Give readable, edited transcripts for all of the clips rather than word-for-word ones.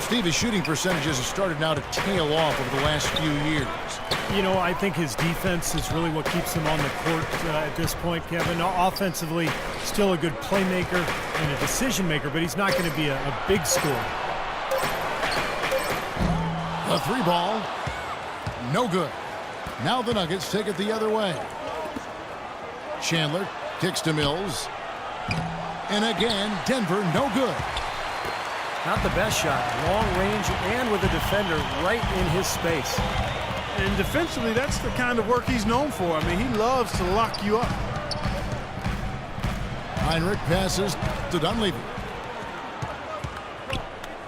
Steve, his shooting percentages have started now to tail off over the last few years. You know, I think his defense is really what keeps him on the court at this point, Kevin. Offensively, still a good playmaker and a decision maker, but he's not going to be a big scorer. A three ball, no good. Now the Nuggets take it the other way. Chandler kicks to Mills. And again, Denver, no good. Not the best shot. Long range and with a defender right in his space. And defensively, that's the kind of work he's known for. I mean, he loves to lock you up. Heinrich passes to Dunleavy.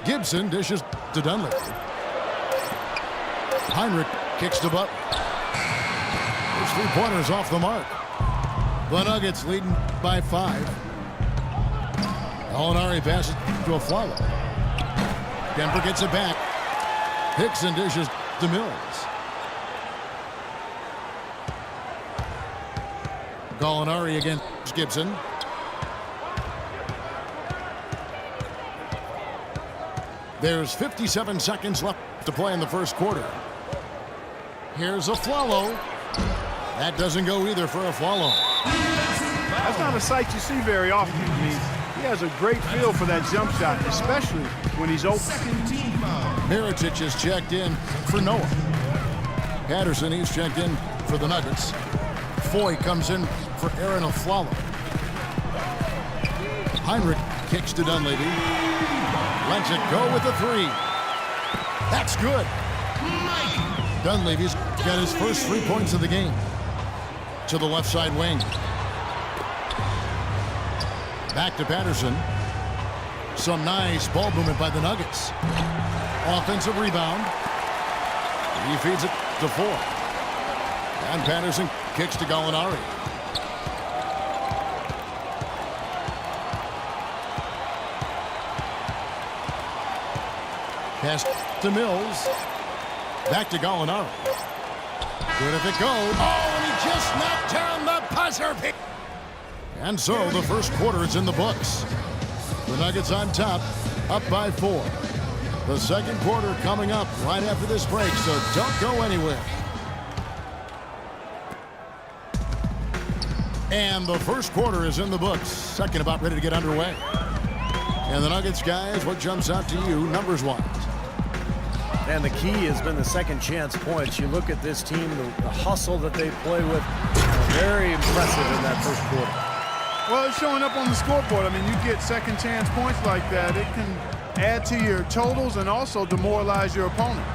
Gibson dishes to Dunleavy. Heinrich kicks to Butler. His three-pointers off the mark. The Nuggets leading by 5. Gallinari passes to a follow. Denver gets it back. Hickson dishes to Mills. Gallinari against Gibson. There's 57 seconds left to play in the first quarter. Here's a Flalo. That doesn't go either for a Flalo. That's not a sight you see very often. I mean, he has a great feel for that jump shot, especially when he's open. Mirotic is checked in for Noah. Patterson, he's checked in for the Nuggets. Foy comes in for Aaron Aflalo. Heinrich kicks to Dunleavy. Lets it go with the 3. That's good. Dunleavy's got his first 3 points of the game. To the left side wing. Back to Patterson. Some nice ball movement by the Nuggets. Offensive rebound. He feeds it to Foy. And Patterson kicks to Gallinari. Pass to Mills. Back to Gallinari. Good if it goes. Oh, and he just knocked down the buzzer. And so the first quarter is in the books. The Nuggets on top, up by 4. The second quarter coming up right after this break, so don't go anywhere. And the first quarter is in the books. Second about ready to get underway. And the Nuggets, guys, what jumps out to you numbers-wise? And the key has been the second chance points. You look at this team, the hustle that they play with, very impressive in that first quarter. Well, it's showing up on the scoreboard. I mean, you get second chance points like that, it can add to your totals and also demoralize your opponent.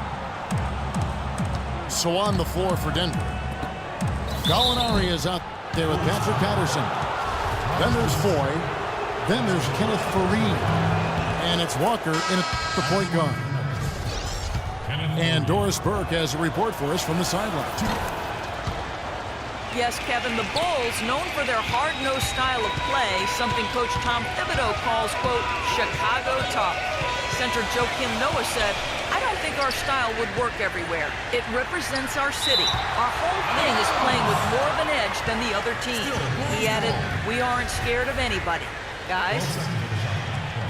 So on the floor for Denver. Gallinari is out there with Patrick Patterson. Then there's Foy. Then there's Kenneth Faried. And it's Walker in at the point guard. And Doris Burke has a report for us from the sideline. Yes, Kevin, the Bulls, known for their hard-nosed style of play, something Coach Tom Thibodeau calls, quote, Chicago tough. Center Joakim Noah said, I don't think our style would work everywhere. It represents our city. Our whole thing is playing with more of an edge than the other team. He added, we aren't scared of anybody. Guys?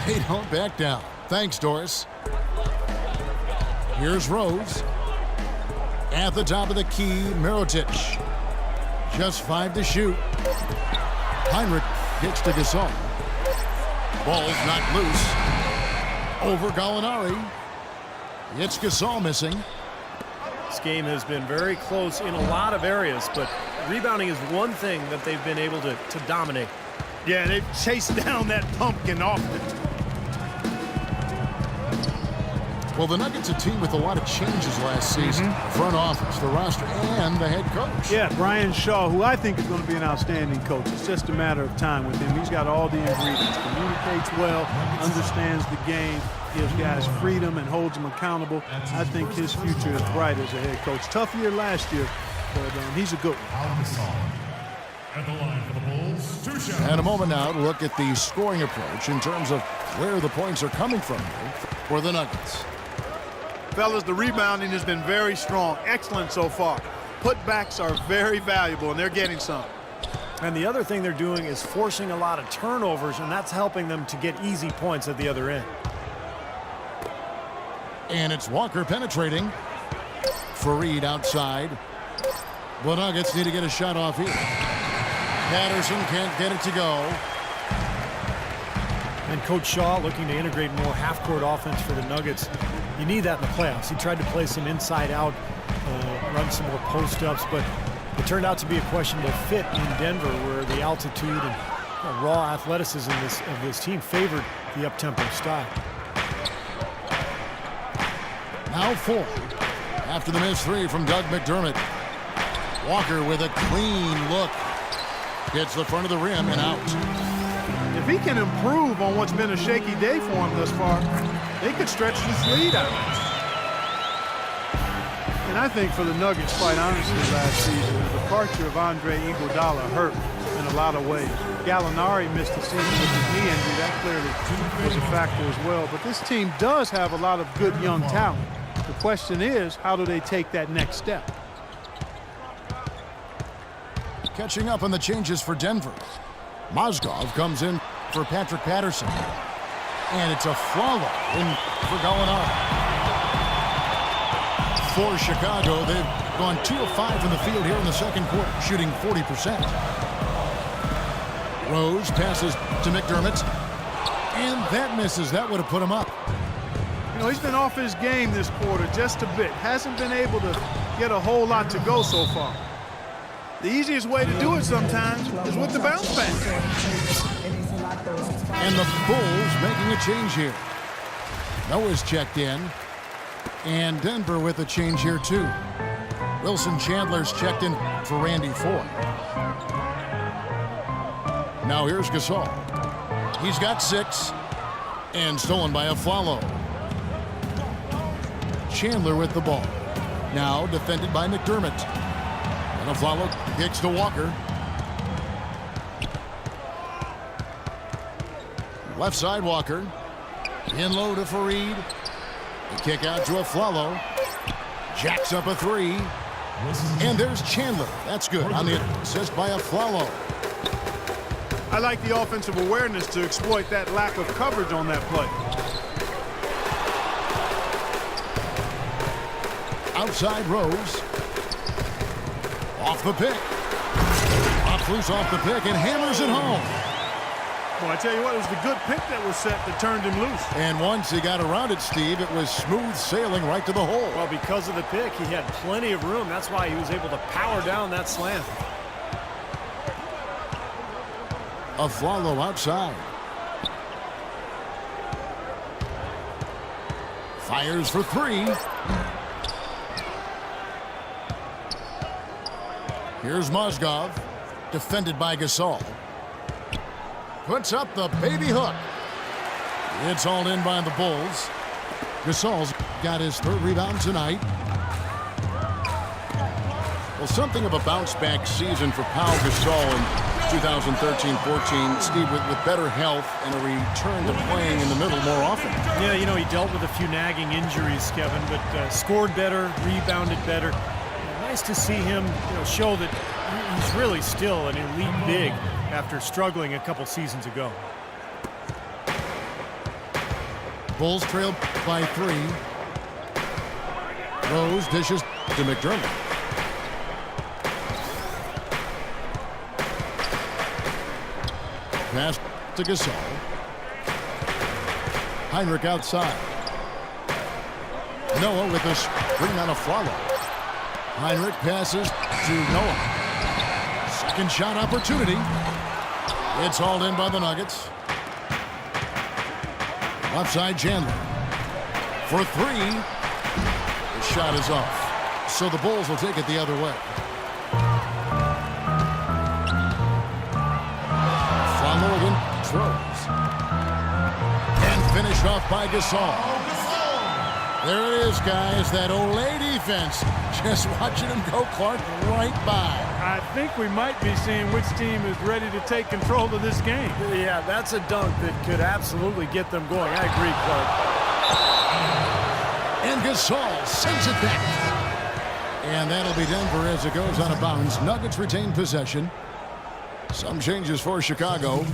They don't back down. Thanks, Doris. Here's Rose. At the top of the key, Mirotic. Just 5 to shoot. Heinrich kicks to Gasol. Ball's not loose. Over Gallinari. It's Gasol missing. This game has been very close in a lot of areas, but rebounding is one thing that they've been able to dominate. Yeah, they've chased down that pumpkin often. Well, the Nuggets a team with a lot of changes last season. Front office, the roster, and the head coach. Yeah, Brian Shaw, who I think is going to be an outstanding coach. It's just a matter of time with him. He's got all the ingredients. Communicates well, understands the game, gives guys freedom and holds them accountable. I think his future is bright as a head coach. Tough year last year, but he's a good one. At the line for the Bulls, 2 shots. And a moment now to look at the scoring approach in terms of where the points are coming from for the Nuggets. Fellas, the rebounding has been very strong. Excellent so far. Putbacks are very valuable, and they're getting some. And the other thing they're doing is forcing a lot of turnovers, and that's helping them to get easy points at the other end. And it's Walker penetrating. Fareed outside. The Nuggets need to get a shot off here. Patterson can't get it to go. And Coach Shaw looking to integrate more half-court offense for the Nuggets. You need that in the playoffs. He tried to play some inside-out, run some more post-ups, but it turned out to be a questionable fit in Denver, where the altitude and raw athleticism of this team favored the up-tempo style. Now 4. After the missed 3 from Doug McDermott. Walker with a clean look. Hits the front of the rim and out. If he can improve on what's been a shaky day for him thus far, they could stretch this lead out. And I think for the Nuggets, quite honestly, last season, the departure of Andre Iguodala hurt in a lot of ways. Gallinari missed the season with his knee injury. That clearly was a factor as well. But this team does have a lot of good young talent. The question is, how do they take that next step? Catching up on the changes for Denver. Mozgov comes in for Patrick Patterson. And it's a follow in for Gallinari. For Chicago, they've gone 2 of 5 from the field here in the second quarter, shooting 40%. Rose passes to McDermott. And that misses. That would have put him up. You know, he's been off his game this quarter just a bit. Hasn't been able to get a whole lot to go so far. The easiest way to do it sometimes is with the bounce pass. And the Bulls making a change here. Noah's checked in. And Denver with a change here too. Wilson Chandler's checked in for Randy Ford. Now here's Gasol. He's got 6. And stolen by Afflalo. Chandler with the ball. Now defended by McDermott. And Afflalo kicks to Walker. Left side Walker. In low to Fareed. The kick out to Afflalo. Jacks up a 3. And there's Chandler. That's good on the assist by Afflalo. I like the offensive awareness to exploit that lack of coverage on that play. Outside Rose. Off the pick. Pops loose off the pick and hammers it home. Well, I tell you what, it was the good pick that was set that turned him loose. And once he got around it, Steve, it was smooth sailing right to the hole. Well, because of the pick, he had plenty of room. That's why he was able to power down that slam. Afflalo outside. Fires for 3. Here's Mozgov, defended by Gasol. Puts up the baby hook. It's hauled in by the Bulls. Gasol's got his 3rd rebound tonight. Well, something of a bounce-back season for Pau Gasol in 2013-14, Steve, with better health and a return to playing in the middle more often. Yeah, you know, he dealt with a few nagging injuries, Kevin, but scored better, rebounded better. Nice to see him, show that he's really still an elite big after struggling a couple seasons ago. Bulls trailed by 3. Rose dishes to McDermott. Pass to Gasol. Heinrich outside. Noah with a screen on Afflalo. Heinrich passes to Noah. Second shot opportunity. It's hauled in by the Nuggets. Left side Chandler. For 3. The shot is off. So the Bulls will take it the other way. Afflalo throws. And finished off by Gasol. There it is, guys. That Olay defense. Just watching him go, Clark, right by. I think we might be seeing which team is ready to take control of this game. Yeah, that's a dunk that could absolutely get them going. I agree, Clark. And Gasol sends it back. And that'll be Denver as it goes out of bounds. Nuggets retain possession. Some changes for Chicago.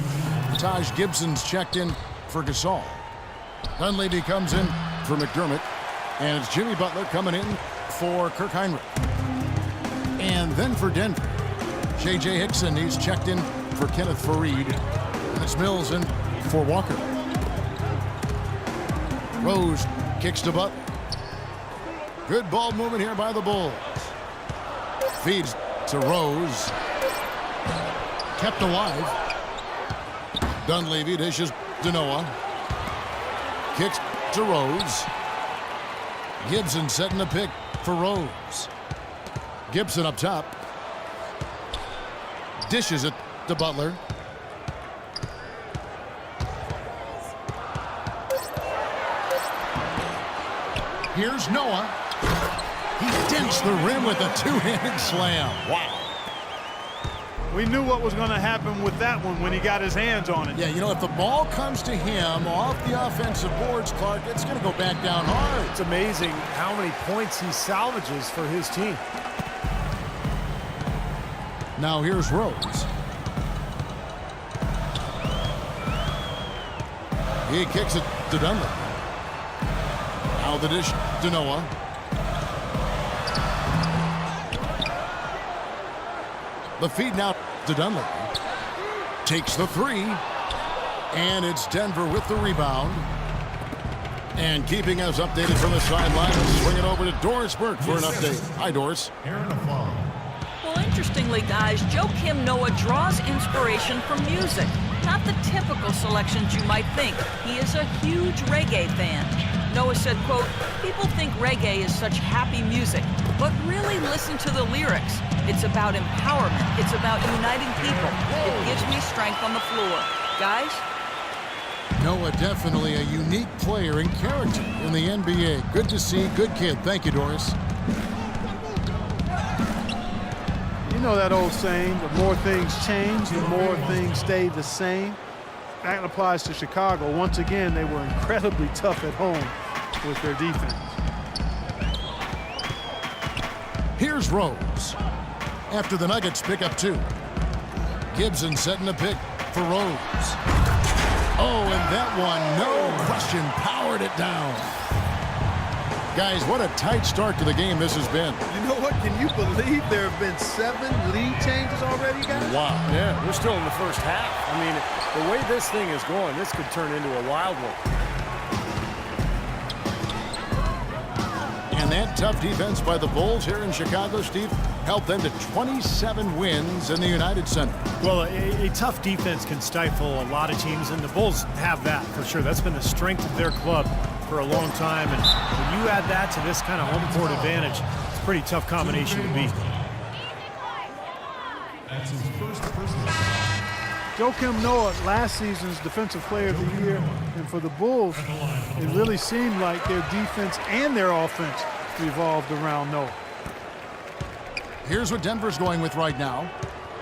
Taj Gibson's checked in for Gasol. Dunleavy comes in for McDermott. And it's Jimmy Butler coming in for Kirk Heinrich. And then for Denver, J.J. Hickson, he's checked in for Kenneth Faried. And it's Mills in for Walker. Rose kicks to Butler. Good ball movement here by the Bulls. Feeds to Rose. Kept alive. Dunleavy dishes to Noah. Kicks to Rose. Gibson setting the pick for Rose. Gibson up top. Dishes it to Butler. Here's Noah. He dents the rim with a two-handed slam. Wow. We knew what was going to happen with that one when he got his hands on it. Yeah, you know, if the ball comes to him off the offensive boards, Clark, it's going to go back down hard. It's amazing how many points he salvages for his team. Now here's Rose. He kicks it to Dunlap. Now the dish to Noah. The feed now to Dunlap. Takes the three. And it's Denver with the rebound. And keeping us updated from the sideline, we'll swing it over to Doris Burke for an update. Hi, Doris. Well, interestingly, guys, Joakim Noah draws inspiration from music. Not the typical selections you might think. He is a huge reggae fan. Noah said, quote, "People think reggae is such happy music, but really listen to the lyrics. It's about empowerment. It's about uniting people. It gives me strength on the floor." Guys? Noah, definitely a unique player and character in the NBA. Good to see. Good kid. Thank you, Doris. You know that old saying, the more things change, the more things stay the same. That applies to Chicago. Once again, they were incredibly tough at home with their defense. Here's Rose. After the Nuggets pick up two. Gibson setting the pick for Rose. Oh, and that one, no question, powered it down. Guys, what a tight start to the game this has been. You know what? Can you believe there have been 7 lead changes already, guys? Wow. Yeah, we're still in the first half. I mean, the way this thing is going, this could turn into a wild one. And that tough defense by the Bulls here in Chicago, Steve, helped them to 27 wins in the United Center. Well, a tough defense can stifle a lot of teams, and the Bulls have that for sure. That's been the strength of their club for a long time, and when you add that to this kind of home court advantage, it's a pretty tough combination to beat. That's his first personal. Joakim Noah, last season's Defensive Player of the Year, and for the Bulls, it really seemed like their defense and their offense revolved around Noah. Here's what Denver's going with right now.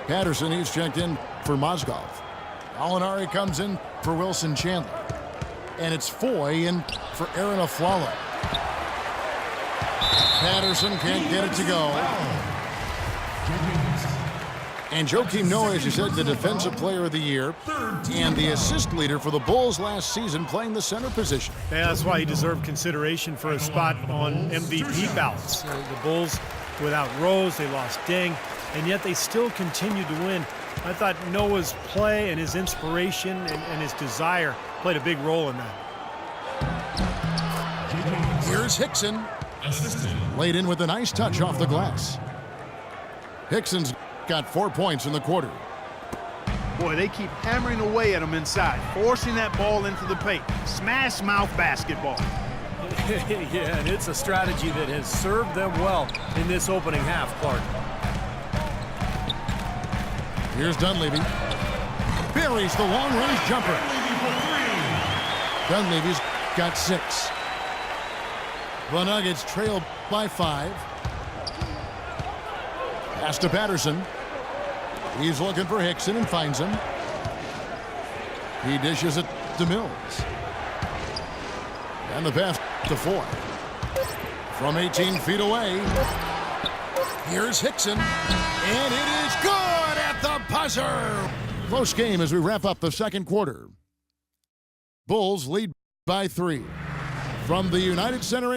Patterson, he's checked in for Mozgov. Alinari comes in for Wilson Chandler. And it's Foy in for Aaron Aflalo. Patterson can't get it to go. And Joakim Noah, as you said, the Defensive Player of the Year and the assist leader for the Bulls last season, playing the center position. Yeah, that's why he deserved consideration for a spot on MVP ballots. The Bulls, without Rose, they lost Deng, and yet they still continued to win. I thought Noah's play and his inspiration and his desire played a big role in that. Here's Hickson. Laid in with a nice touch off the glass. Hickson's got 4 points in the quarter. Boy, they keep hammering away at him inside, forcing that ball into the paint. Smash mouth basketball. Yeah, and it's a strategy that has served them well in this opening half, Clark. Here's Dunleavy. Buries the long-range jumper. Dunleavy's got 6. The Nuggets trail by 5. Pass to Patterson. He's looking for Hickson and finds him. He dishes it to Mills. And the pass to Foy. From 18 feet away. Here's Hickson. And it is good at the buzzer. Close game as we wrap up the second quarter. Bulls lead by 3. From the United Center in